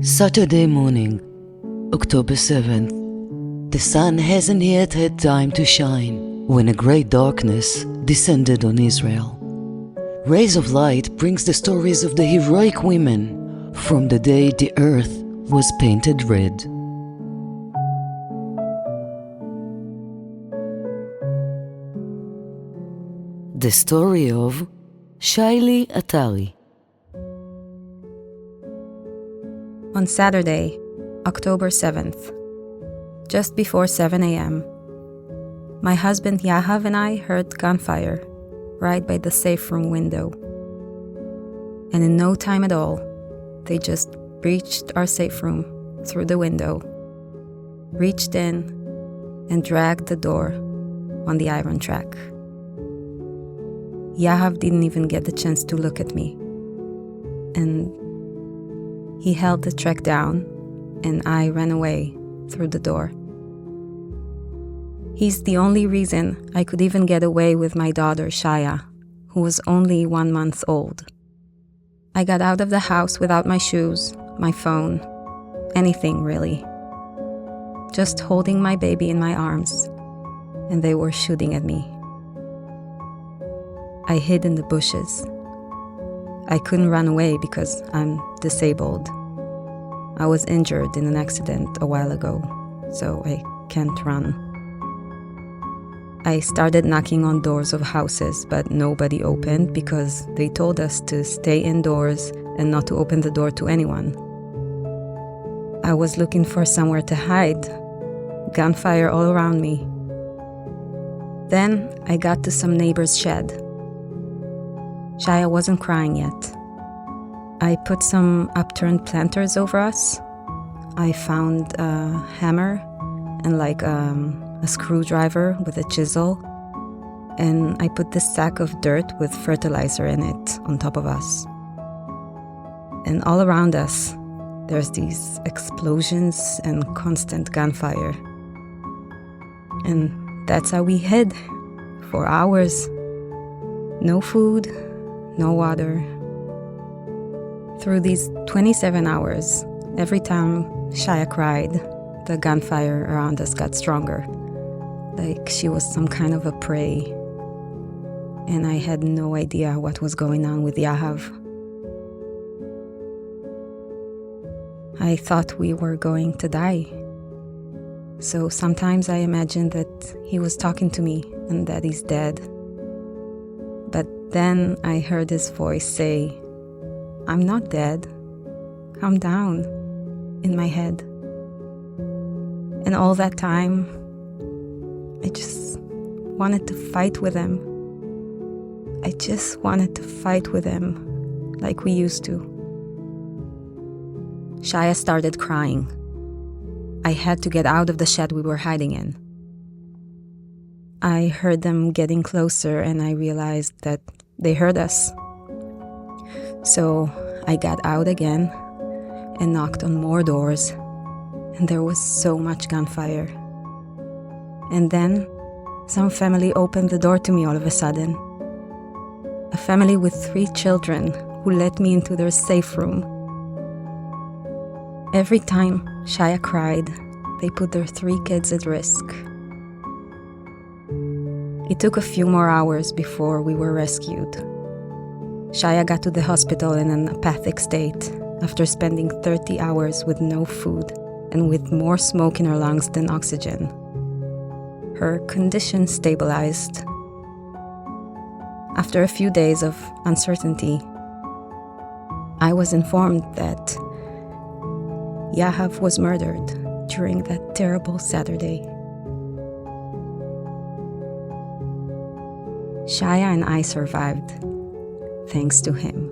Saturday morning, October 7th. The sun hasn't yet had time to shine when a great darkness descended on Israel. Rays of light brings the stories of the heroic women from the day the earth was painted red. The story of Shaylee Atary. On Saturday, October 7th, just before 7 a.m., my husband Yahav and I heard gunfire right by the safe room window. And in no time at all, they just breached our safe room through the window, reached in, and dragged the door on the iron track. Yahav didn't even get the chance to look at me, and he held the track down, and I ran away through the door. He's the only reason I could even get away with my daughter, Shaya, who was only 1 month old. I got out of the house without my shoes, my phone, anything really. Just holding my baby in my arms, and they were shooting at me. I hid in the bushes. I couldn't run away because I'm disabled. I was injured in an accident a while ago, so I can't run. I started knocking on doors of houses, but nobody opened because they told us to stay indoors and not to open the door to anyone. I was looking for somewhere to hide. Gunfire all around me. Then I got to some neighbor's shed. Shaya wasn't crying yet. I put some upturned planters over us. I found a hammer and a screwdriver with a chisel. And I put this sack of dirt with fertilizer in it on top of us. And all around us, there's these explosions and constant gunfire. And that's how we hid for hours. No food, no water. Through these 27 hours, every time Shaya cried, the gunfire around us got stronger, like she was some kind of a prey. And I had no idea what was going on with Yahav. I thought we were going to die. So sometimes I imagined that he was talking to me and that he's dead. But then I heard his voice say, "I'm not dead. Calm down," in my head. And all that time, I just wanted to fight with him. I just wanted to fight with him like we used to. Shaya started crying. I had to get out of the shed we were hiding in. I heard them getting closer and I realized that they heard us. So I got out again and knocked on more doors, and there was so much gunfire. And then some family opened the door to me all of a sudden. A family with 3 children who let me into their safe room. Every time Shaya cried, they put their 3 kids at risk. It took a few more hours before we were rescued. Shaya got to the hospital in an apathic state after spending 30 hours with no food and with more smoke in her lungs than oxygen. Her condition stabilized. After a few days of uncertainty, I was informed that Yahav was murdered during that terrible Saturday. Shaya and I survived, thanks to him.